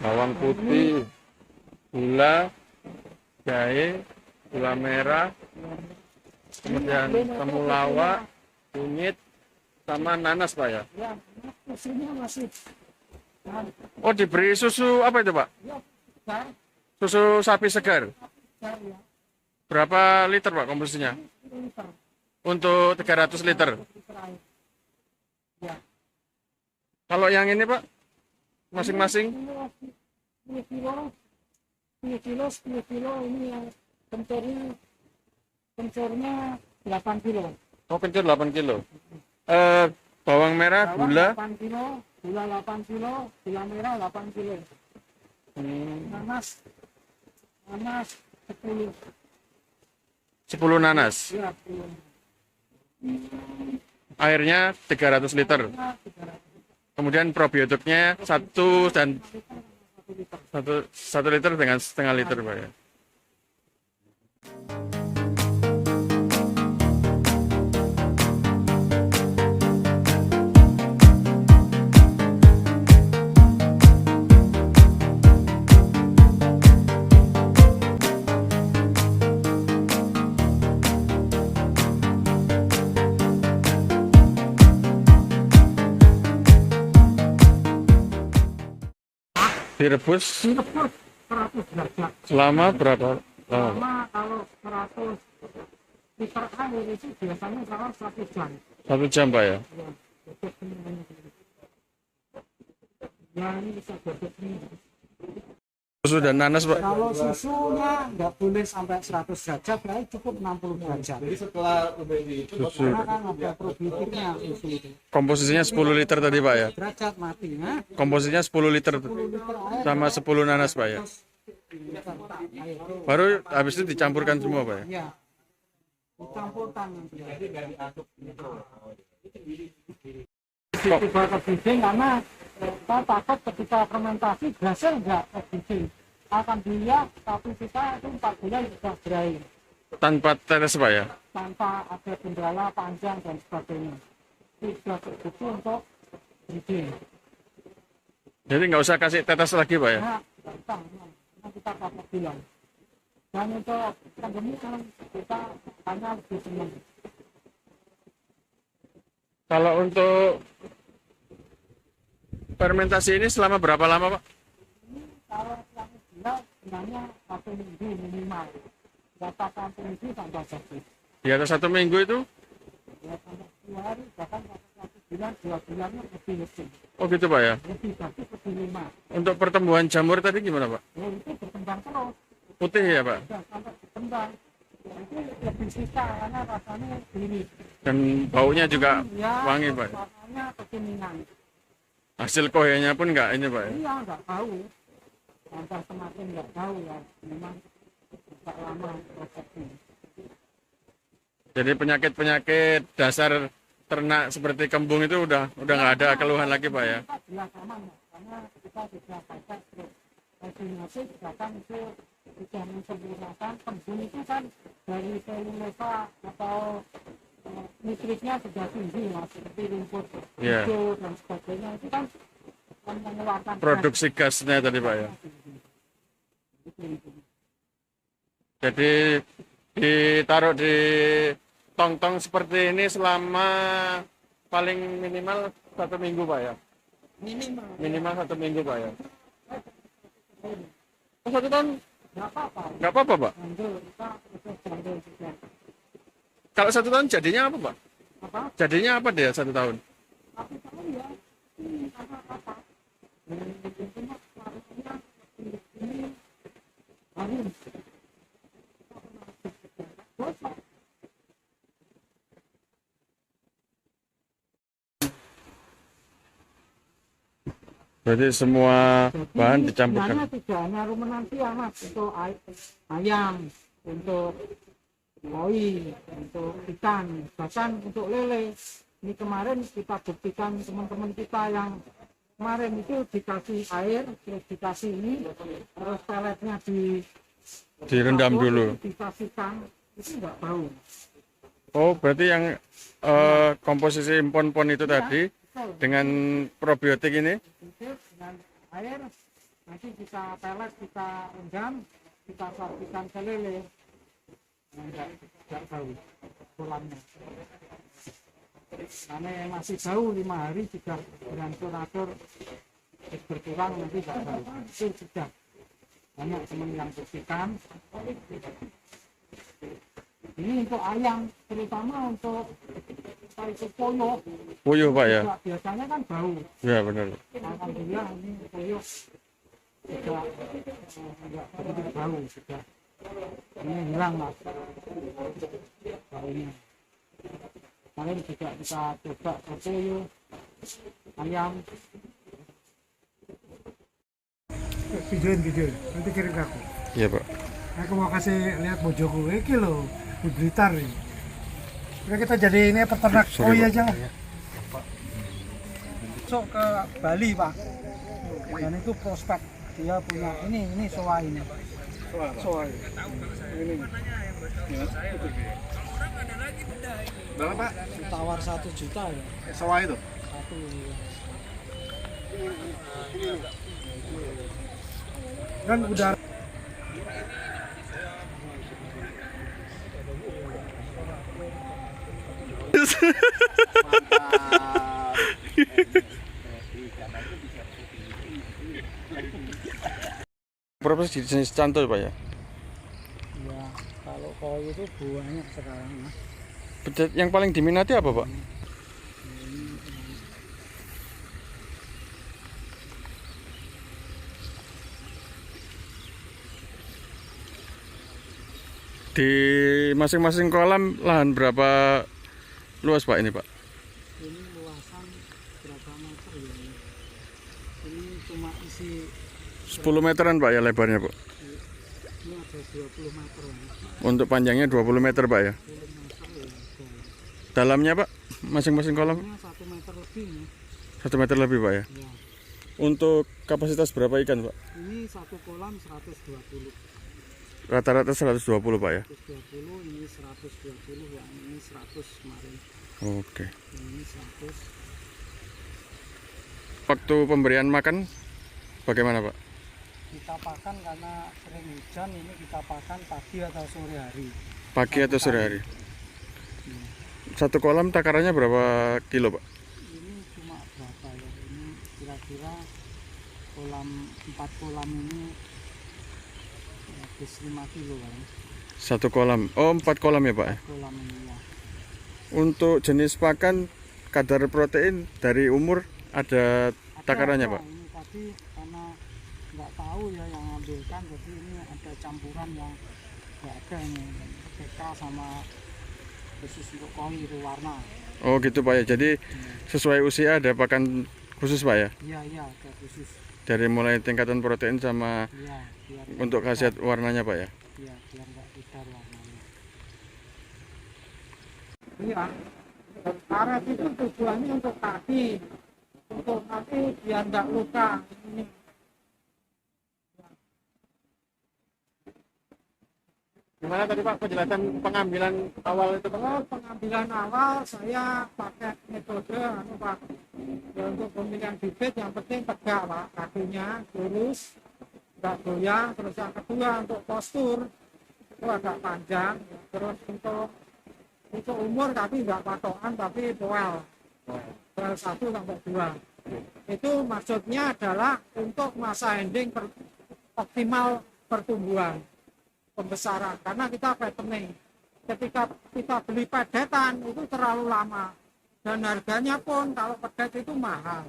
bawang putih, gula, jahe, gula merah, kemudian temulawak, kunyit, sama nanas Pak ya. Ya, susunya masih. Oh diberi susu apa itu Pak? Ya, besar, Susu sapi segar. besar ya. Berapa liter Pak komposisinya? 10 liter. Untuk 300 liter. 100 liter air. Ya. Kalau yang ini Pak, masing-masing 10 kilo, 10 kilo ini yang kencornya 8 kilo. oh kencur 8 kilo. Bawang merah, Bawang gula, 8 kilo, gula 8 kilo, gula merah 8 kilo. Nanas 10. 10 nanas. Ya, 10. Airnya 300 liter. Nah, 300 Kemudian probiotiknya 1 dan liter. 1 liter dengan setengah liter Pak ya. Direbus Direbus 100 derajat. selama berapa lama? Sama kalau 100 liter air itu biasanya kalau 1 jam. 1 jam Pak ya. Ya, gosok semuanya. Ya, ini bisa gosok semua. Susu dan nanas Pak. Kalau susunya nggak boleh sampai 100 derajat, berarti cukup 60 derajat. Jadi setelah udah itu Susu. Karena kan ada probiotiknya susu itu. Komposisinya 10 liter tadi Pak ya. Derajat mati, ya. Komposisinya 10 liter 10 liter air sama 10 nanas Pak ya. liter air. Baru habis itu dicampurkan semua Pak ya. Ya, dicampurkan nanti. Tiba ke bising karena kita takut ketika fermentasi berhasil nggak ke bising akan dilihat, tapi kita itu 4 bulan sudah berair Tanpa tetes Pak ya. tanpa ada kendala panjang dan sebagainya. Tidak cukup untuk bising. Jadi nggak usah kasih tetes lagi Pak ya. Nah, gampang, nah, kita 4 bulan. Dan untuk pandemi kan kita hanya lebih senang. Kalau untuk fermentasi ini selama berapa lama Pak? Kalau yang ideal sebenarnya 1 minggu minimal. Dapat 1 minggu tambah jadi. Di atas 1 minggu itu? Ya, sampai 2 hari, bahkan sampai 1 bulan, 2 bulannya lebih. Oh gitu Pak ya. Lebih bagus, lebih lima. Untuk pertumbuhan jamur tadi gimana Pak? Ya, itu berkembang terus. Putih ya Pak? Sudah sampai berkembang. Ya, itu lebih sisa karena rasanya gini. Dan baunya juga Ya, wangi Pak. warnanya kekuningan. Hasil kohenya pun nggak ini Pak ya. Iya, nggak tahu. Sampai semakin nggak tahu ya. Memang agak lama prosesnya. Jadi penyakit-penyakit dasar ternak seperti kembung itu udah nggak ada keluhan lagi Pak ya. Kita jelas aman, Pak. Karena kita sudah baca vaksinasi juga kan itu sudah menyempurnakan. Kembung itu kan dari selulosa atau nitritnya sudah tinggi Mas, seperti rumput Iya. hijau dan sebagainya itu kan mengeluarkan Produksi gasnya tadi Pak ya. gas. Jadi ditaruh di tong-tong seperti ini selama paling minimal 1 minggu Pak ya. Minimal Minimal 1 minggu Pak ya. Oh, 1 tahun nggak apa-apa. nggak apa-apa Pak. Jandul, kita proses jandul juga. Kalau 1 tahun jadinya apa Pak? Apa? Jadinya apa dia 1 tahun? Tapi tahu ya, ini karena apa? Cuma harusnya ini harum. Gosok. Berarti semua bahan Jadi, dicampurkan. sebenarnya tidak hanya rumenanti ya Mas, untuk ayam, untuk koi, untuk ikan, bahkan untuk lele. Ini kemarin kita buktikan teman-teman kita yang kemarin itu dikasih air, terus dikasih ini, terus peletnya Direndam dulu. dikasihkan, itu nggak bau. Oh, berarti yang komposisi pon-pon itu tadi Betul. dengan probiotik ini Itu dengan air nanti kita pelet, kita rendam, kita sapikan ke lele. Enggak bau kolamnya. Karena masih jauh 5 hari juga berangsur-angsur berkurang, nanti enggak bau. Itu sudah banyak teman yang bersihkan. Ini untuk ayam, terutama untuk puyuh. Puyuh Pak ya? Biasanya kan bau. Ya benar. Alhamdulillah ini puyuh juga enggak begitu bau sudah. Ini hilang mas baunya. Kemarin juga kita coba ke puyuh, ayam. Videoin nanti kirim ke aku. Iya Pak. Aku mau kasih lihat bojoku ini loh di Blitar ini. Udah kita jadi ini peternak koi aja lah. Masuk ke Bali Pak. Dan itu prospek dia punya ini soa ini. Soa ini. Berapa Pak? Tawar 1 juta ya. Soa itu? Satu. Dan udah Berapa sih jenis cantol Pak ya? ya, kalau koi itu banyak sekarang mas. Yang paling diminati apa Pak? Di masing-masing kolam lahan berapa luas Pak ini Pak? Ini luasan berapa meter ya ini? Ini cuma isi 10 meteran Pak ya lebarnya Pak? ini ada 20 meter ya. Untuk panjangnya 20 meter Pak ya? 20 meter ya ada. Dalamnya Pak? Masing-masing kolam? Ini 1 meter lebih nih. 1 meter lebih Pak ya? Ya. Untuk kapasitas berapa ikan Pak? Ini satu kolam 120. Rata-rata 120 Pak ya? 120, ini 120, yang ini 100 kemarin. Oke. Ini 100. Waktu pemberian makan bagaimana Pak? Kita pakan karena sering hujan, ini kita pakan pagi atau sore hari. Pagi atau sore hari? Hmm. Satu kolam takarannya berapa kilo Pak? Ini cuma berapa ya? Ini kira-kira kolam 4 kolam ini habis 5 kilo kan? Satu kolam. Oh 4 kolam ya Pak ya? Kolam ini ya. Untuk jenis pakan kadar protein dari umur ada takarannya Ada, Pak? ini tadi karena nggak tahu ya yang ambilkan, jadi ini ada campuran yang nggak ada ini PK sama khusus untuk koi itu warna. Oh gitu Pak ya. Jadi sesuai usia ada pakan khusus Pak ya? Iya ada khusus. Dari mulai tingkatan protein sama Iya biar untuk khasiat warnanya Pak ya? iya biar nggak pudar warnanya. Iya. Karet itu tujuannya untuk kaki biar nggak luka. Ini. Gimana tadi Pak penjelasan pengambilan awal itu Pak? Kalau pengambilan awal saya pakai metode Pak. Ya, untuk pemilihan bibit yang penting tegak Pak, kakinya lurus, nggak goyang. Terus yang kedua untuk postur itu agak panjang. Terus untuk umur tapi nggak patokan tapi poel 1 sampai 2. Itu maksudnya adalah untuk masa ending optimal pertumbuhan pembesaran, karena kita fattening. Ketika kita beli pedetan itu terlalu lama dan harganya pun kalau pedet itu mahal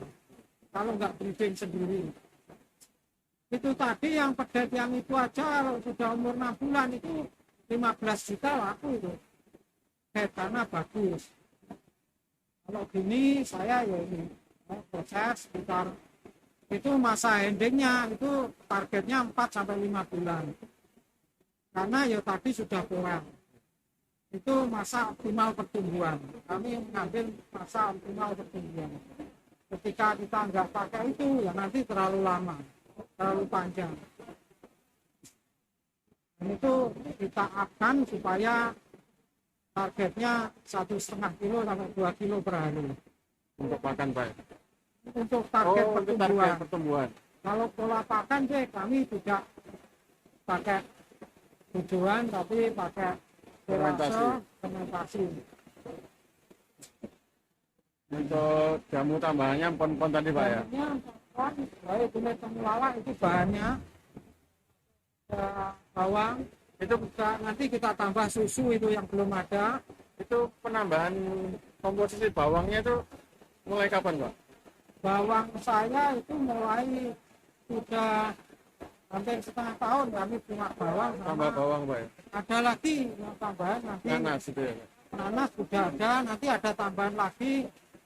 kalau nggak breeding sendiri. Itu tadi yang pedet yang itu aja kalau sudah umur 6 bulan itu 15 juta laku itu karena bagus. Kalau gini saya ya ini proses sekitar itu masa endingnya itu targetnya 4 sampai 5 bulan. Karena ya tadi sudah kurang. Itu masa optimal pertumbuhan. Kami mengambil masa optimal pertumbuhan. Ketika kita nggak pakai itu ya nanti terlalu lama, terlalu panjang. Dan itu kita akan supaya targetnya 1,5 kilo sampai 2 kilo per hari. Untuk makan Pak? Untuk target Untuk pertumbuhan. target pertumbuhan. Kalau pola pakan sih kami tidak pakai tujuan tapi pakai Fermentasi. fermentasi. Untuk jamu tambahannya pon-pon tadi Pak ya. Bahannya baik kulit temulawak itu bahannya bawang itu nanti kita tambah susu itu yang belum ada. Itu penambahan komposisi bawangnya itu mulai kapan Pak? Bawang saya itu mulai sudah hampir setengah tahun kami punya bawang sama Tambah bawang Pak ya. ada lagi yang tambahan nanti Nanas itu ya Pak. nanas sudah ada, nanti ada tambahan lagi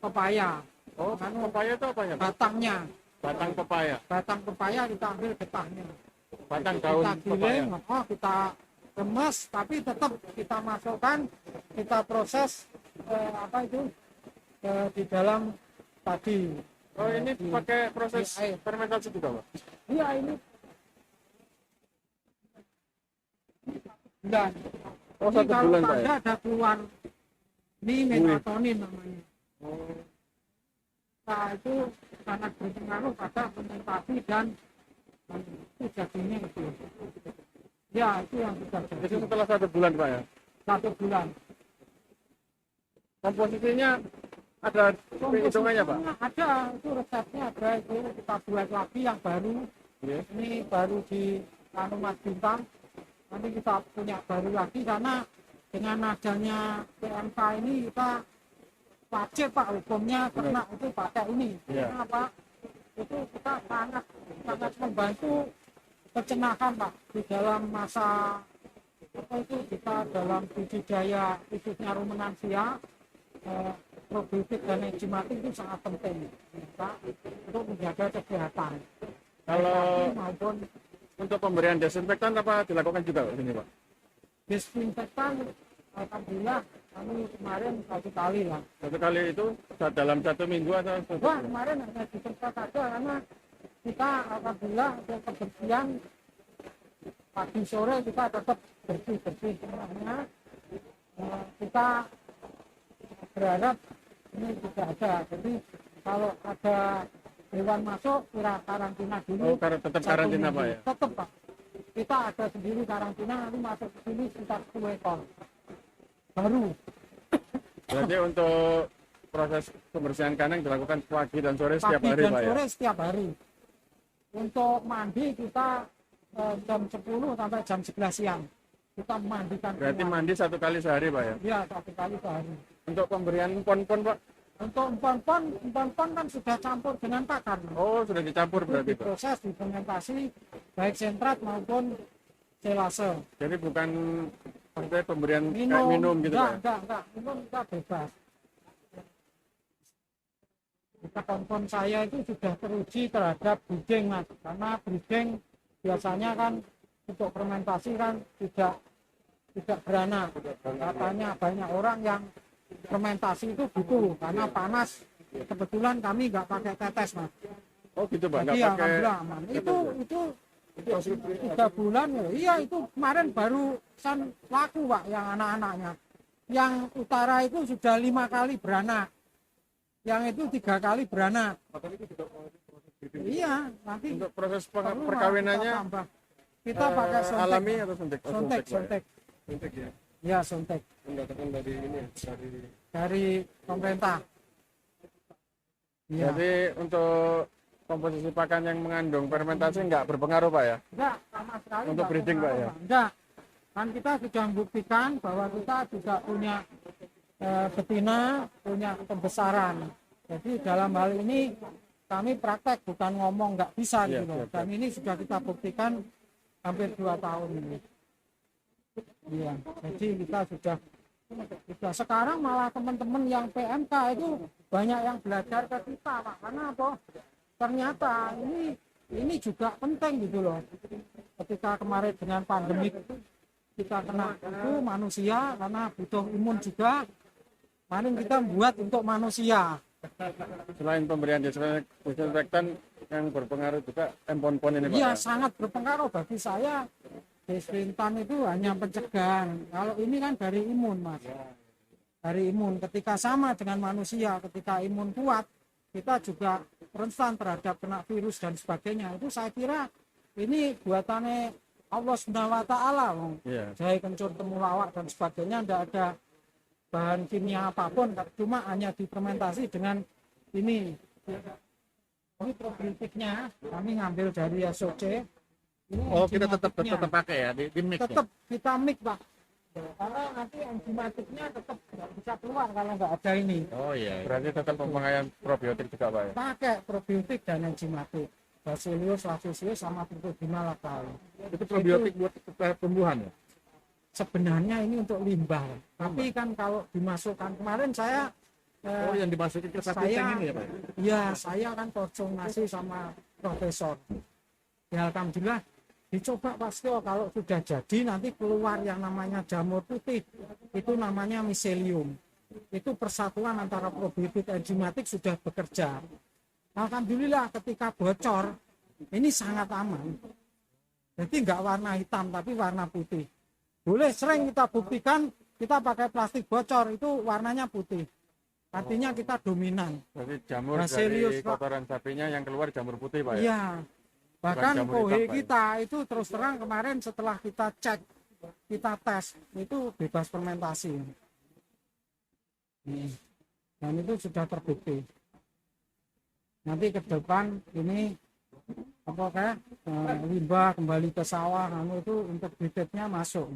pepaya. Oh, pepaya itu apanya Pak? Batangnya, Batang pepaya. batang pepaya kita ambil getahnya. Batang daun Kita pepaya. giling, kita remes, tapi tetap kita masukkan, kita proses di dalam tadi. Oh, ini pakai proses di air. fermentasi juga Pak? Iya ini bulan. Oh, Ini 1 kalau bulan Pak tanda ya? ada keluar ini melatonin namanya. Oh, Nah itu sangat berpengaruh pada fermentasi dan itu jadinya itu. Ya itu yang kita itu jadi setelah 1 bulan Pak ya? 1 bulan. Komposisinya ada hitungannya Pak? Ada, itu resepnya ada, itu kita buat lagi yang baru. Iya. Ini baru di Mas Bintang. Nanti kita punya baru lagi karena dengan adanya PMK ini kita wajib Pak hukumnya karena itu pakai ini. Iya. Karena Pak itu kita sangat membantu peternakan Pak di dalam masa itu kita dalam budidaya khususnya rumenansia produktif dan enzimatik itu sangat penting Pak untuk menjaga kesehatan. Kalau Maupun untuk pemberian desinfektan apa dilakukan juga Pak sini Pak? disinfektan alhamdulillah kami kemarin 1 kali lah. 1 kali itu dalam 1 minggu atau Wah kemarin hanya disemprot saja karena kita alhamdulillah untuk kebersihan pagi sore kita tetap bersih semuanya. Kita berharap ini tidak ada. Jadi kalau ada hewan masuk kira karantina dulu. Oh, tetap 1 karantina minggu. Pak ya? Tetap Pak. Kita ada sendiri karantina nanti masuk ke sini sekitar 10 ekor. Baru. Berarti untuk proses pembersihan kandang dilakukan pagi dan sore setiap Pagi hari dan Pak ya? sore setiap hari. Untuk mandi kita jam 10 sampai jam 11 siang. Kita memandikan Berarti semua. mandi 1 kali sehari Pak ya? Iya, 1 kali sehari. Untuk pemberian pon-pon Pak? Untuk empon-pon kan sudah campur dengan pakan. Oh, sudah dicampur Itu berarti Pak? diproses, difermentasi, baik sentrat maupun selase. Jadi bukan maksudnya pemberian kayak minum gitu Pak? Enggak. Minum kita bebas. Kita pon saya itu sudah teruji terhadap breeding Mas. Karena breeding biasanya kan untuk fermentasi kan tidak beranak. Katanya banyak orang yang fermentasi itu butuh karena panas. Kebetulan kami nggak pakai tetes Mas. Oh gitu Pak, nggak Jadi pakai alhamdulillah aman. Itu 3 bulan ya. Iya itu kemarin baru laku Pak yang anak-anaknya. Yang utara itu sudah 5 kali beranak. Yang itu 3 kali beranak. Iya, nanti untuk proses perlu perkawinannya kita tambah. Kita pakai sontek. alami atau suntik? Oh, Sontek, Pak ya? sontek. Suntik ya? Ya, sontek. Mendapatkan dari ini ya, Dari pemerintah. Iya. Jadi untuk komposisi pakan yang mengandung fermentasi nggak berpengaruh Pak ya? Enggak, sama sekali. Untuk enggak breeding, Pak, berpengaruh, ya? Pak. Enggak. Kan kita sudah membuktikan bahwa kita juga punya betina, punya pembesaran. Jadi dalam hal ini kami praktek, bukan ngomong nggak bisa Iya, gitu loh. siap, Dan ini sudah kita buktikan hampir 2 tahun ini. Iya, jadi kita sudah sekarang malah teman-teman yang PMK itu banyak yang belajar ke kita Pak. Karena apa? Ternyata ini juga penting gitu loh. Ketika kemarin dengan pandemi kita kena itu manusia karena butuh imun juga. Mari kita buat untuk manusia. Selain pemberian desinfektan yang berpengaruh juga empon-pon ini Pak Iya ya? sangat berpengaruh bagi saya. Desinfektan itu hanya pencegahan. Kalau ini kan dari imun Mas. Dari imun. Ketika sama dengan manusia, ketika imun kuat, kita juga rentan terhadap kena virus dan sebagainya. Itu saya kira ini buatannya Allah Subhanahu wa taala. Iya. Jahe, kencur, temulawak dan sebagainya, tidak ada bahan kimia apapun, cuma hanya difermentasi dengan ini. Ini probiotiknya kami ngambil dari SOC. Ini Oh, kita tetap enzimatiknya. pakai ya di mix ya? Tetap kita mix, Pak. Karena nanti enzimatiknya tetap nggak bisa keluar kalau nggak ada ini. Oh iya. Berarti tetap pemakaian probiotik juga Pak ya? Pakai probiotik dan enzimatik. Bacillus, Lactobacillus sama Pseudomonas lactei. Itu probiotik buat tumbuhan ya? Sebenarnya ini untuk limbah. Tapi kan kalau dimasukkan kemarin saya Oh, yang dimasukin ke satu saya- tank ini ya Pak? ya saya kan konsultasi sama profesor. Ya alhamdulillah dicoba pasti kalau sudah jadi nanti keluar yang namanya jamur putih. Itu namanya miselium. Itu persatuan antara probiotik enzimatik sudah bekerja. Alhamdulillah ketika bocor ini sangat aman. Jadi nggak warna hitam tapi warna putih. Boleh sering kita buktikan kita pakai plastik bocor itu warnanya putih. Artinya kita dominan. Berarti jamur Nah, serius, dari Pak. kotoran sapinya yang keluar jamur putih Pak ya? Iya. Bahkan jamur kohe hitam, Pak, ya? kita itu terus terang kemarin setelah kita cek, kita tes itu bebas fermentasi. Dan itu sudah terbukti. Nanti ke depan ini apakah limbah kembali ke sawah, itu untuk bibitnya masuk.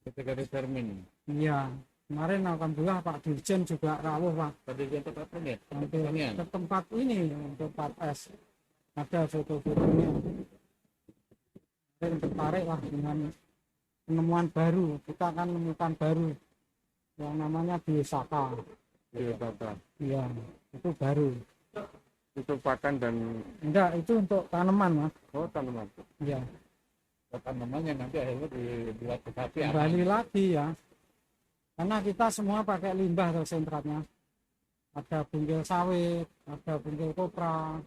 Ketika determin. Iya. Kemarin alhamdulillah Pak Dirjen juga rawuh Pak. Tadi yang tetap ya? Hampir ke tempat ini untuk tempat es. Ada foto-fotonya. Saya tertarik lah dengan penemuan baru. Kita akan menemukan baru yang namanya biosaka. Biosaka. Iya, itu baru. Itu pakan dan Enggak, itu untuk tanaman Mas. tanaman. Iya. Tanamannya nanti akhirnya dibuat ke sapi. Kembali lagi ya. Karena kita semua pakai limbah konsentratnya. Ada bungkil sawit, ada bungkil kopra,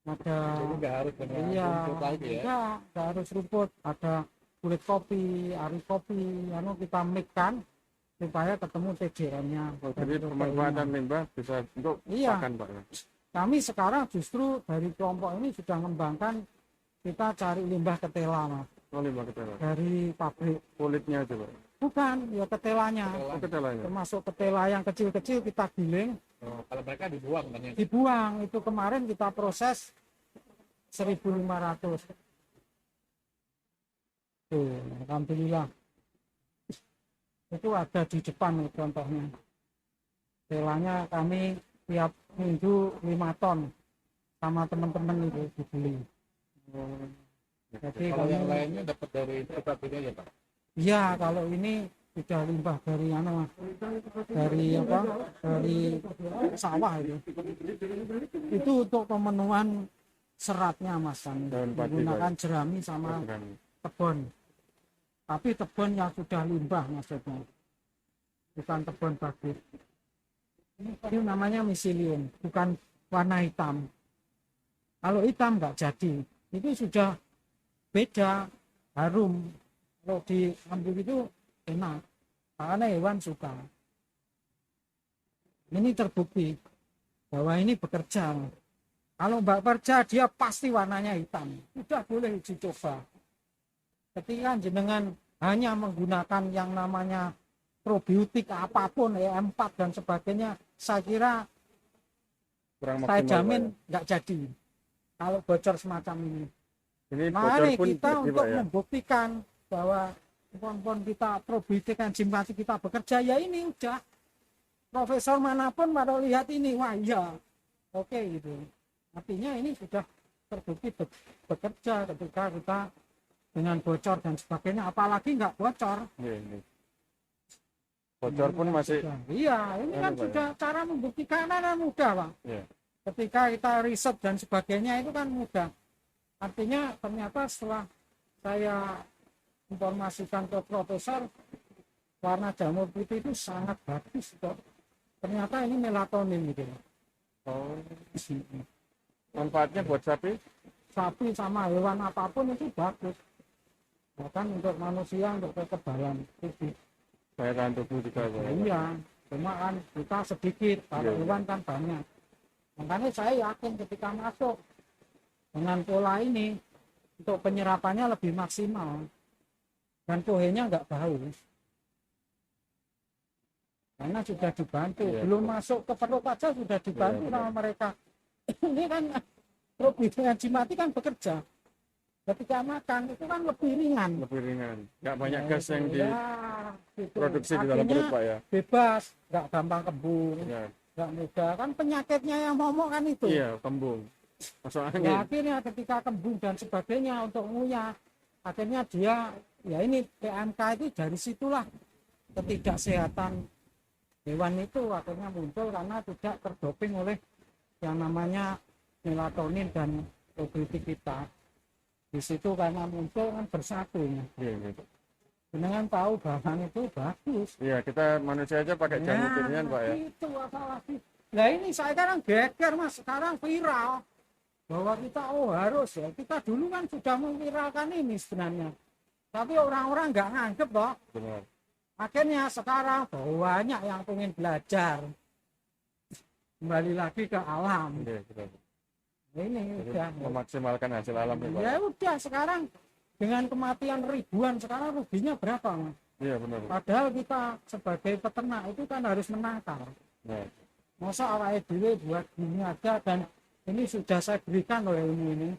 ada Jadi nggak harus kena iya, rumput lagi ya? nggak harus rumput. Ada kulit kopi, ari kopi, kita mixkan supaya ketemu TGN-nya. Oh, jadi pemanfaatan limbah bisa untuk Iya. pakan Pak ya? Kami sekarang justru dari kelompok ini sudah mengembangkan kita cari limbah ketela Mas. Oh, limbah ketela. Dari pabrik. Kulitnya itu Pak? Bukan, ya ketelanya. Oh, ketelanya. Termasuk ketela yang kecil-kecil kita giling, Oh, kalau mereka dibuang kan ya? dibuang. Itu kemarin kita proses 1.500. Tuh, alhamdulillah. Itu ada di depan nih, contohnya. Telanya kami tiap minggu 5 ton sama teman-teman itu dibeli. Jadi Kalau yang kami- lainnya dapat dari tempat ini ya Pak? Iya, kalau ini sudah limbah dari Mas. Dari apa? Dari sawah itu. Itu untuk pemenuhan seratnya Mas. Daun padi, Menggunakan jerami sama tebon. Tapi tebon yang sudah limbah maksudnya. Bukan tebon bagus. Ini namanya miselium, bukan warna hitam. Kalau hitam nggak jadi. Itu sudah beda, harum. Kalau diambil itu enak. Karena hewan suka. Ini terbukti bahwa ini bekerja. Kalau mbak kerja dia pasti warnanya hitam. Sudah boleh uji coba. Ketika jenengan hanya menggunakan yang namanya probiotik apapun, E4 dan sebagainya, saya kira Kurang saya maksimal, jamin Pak, ya? nggak jadi. Kalau bocor semacam ini. Ini bocor Mari pun kita jadi, untuk Pak, ya? membuktikan bahwa pon kita probiotik enzimatik kita bekerja, ya ini udah. Profesor manapun baru lihat ini, wah iya, oke gitu. Artinya ini sudah terbukti bekerja ketika kita dengan bocor dan sebagainya, apalagi nggak bocor. Iya, ini. Bocor pun masih Iya, ini kan Pak, ya? sudah cara membuktikan kan mudah Pak. ya. Ketika kita riset dan sebagainya itu kan mudah. Artinya ternyata setelah saya informasikan ke profesor, warna jamur putih itu sangat bagus kok. Ternyata ini melatonin gitu. Oh, manfaatnya buat sapi? Sapi sama hewan apapun itu bagus. Bahkan untuk manusia untuk kekebalan tubuh. Daya tahan tubuh juga Pak. Iya, cuma kan kita sedikit, kalau Iya. hewan kan banyak. Makanya saya yakin ketika masuk dengan pola ini untuk penyerapannya lebih maksimal dan pohenya nggak bau karena sudah dibantu. Iya, Belum betul. masuk ke perut aja sudah dibantu Iya, sama mereka. Ini kan probiotik Jimati kan bekerja ketika makan itu kan lebih ringan. Lebih ringan, nggak banyak Nah, gas itu, yang ya, gitu. diproduksi di dalam Artinya perut Pak ya. bebas, nggak gampang kembung, Ya. nggak mudah. Kan penyakitnya yang momok kan itu. Iya, kembung, masuk Ya, angin. akhirnya ketika kembung dan sebagainya untuk ngunyah, akhirnya dia, ya ini PMK itu dari situlah ketidaksehatan hewan itu akhirnya muncul karena tidak terdoping oleh yang namanya melatonin dan probiotik kita. Di situ karena muncul kan bersatu ya. Iya, gitu. Dengan tahu bahkan itu bagus. Iya, kita manusia aja pakai jamu kimian Pak ya. Itu apalagi. Nah ini saya sekarang geger Mas, sekarang viral bahwa kita harus ya. Kita dulu kan sudah memviralkan ini sebenarnya. Tapi orang-orang nggak nganggep loh. Benar. Akhirnya sekarang banyak yang pengen belajar. Kembali lagi ke alam. Iya, betul. Ini Jadi, udah. memaksimalkan hasil alam ya Pak. Ya udah sekarang dengan kematian ribuan sekarang ruginya berapa Mas? Iya, benar. Padahal kita sebagai peternak itu kan harus menangkal. Nah, Masa awake dhewe buat gini aja dan ini sudah saya berikan loh ilmu ini.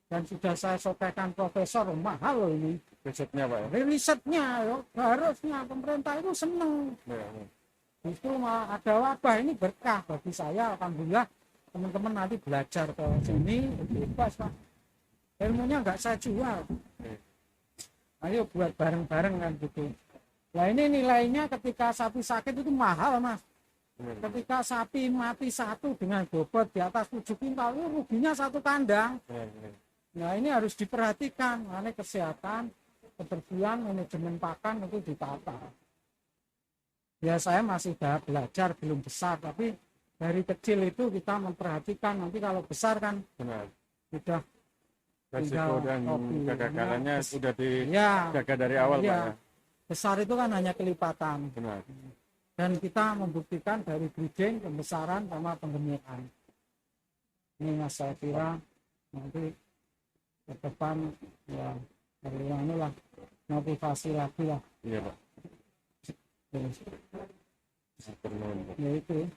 Dan sudah saya sampaikan profesor mahal loh ini. risetnya Pak ya. Risetnya loh, harusnya pemerintah itu seneng. Iya, iya. Justru malah ada wabah ini berkah bagi saya. Alhamdulillah teman-teman nanti belajar ke sini bebas Pak. Ilmunya nggak saya jual. Ayo buat bareng-bareng kan gitu. Nah ini nilainya ketika sapi sakit itu mahal Mas. Benar. Ketika sapi mati satu dengan bobot di atas 7 kintal itu ruginya satu kandang. Benar, benar. Nah ini harus diperhatikan. Karena kesehatan, kebersihan, manajemen pakan itu ditata. Ya saya masih belajar belum besar tapi dari kecil itu kita memperhatikan nanti kalau besar kan Benar. sudah Resiko tinggal dan kopi. kegagalannya Nah, sudah ya, dijaga dari awal Pak ya. ya. Besar itu kan hanya kelipatan. Benar. Dan kita membuktikan dari breeding, pembesaran, sama penggemikan. Ini Mas saya kira nanti ke depan ya perlu lah motivasi lagi lah. Iya Pak. Ya, Perlu. ya itu.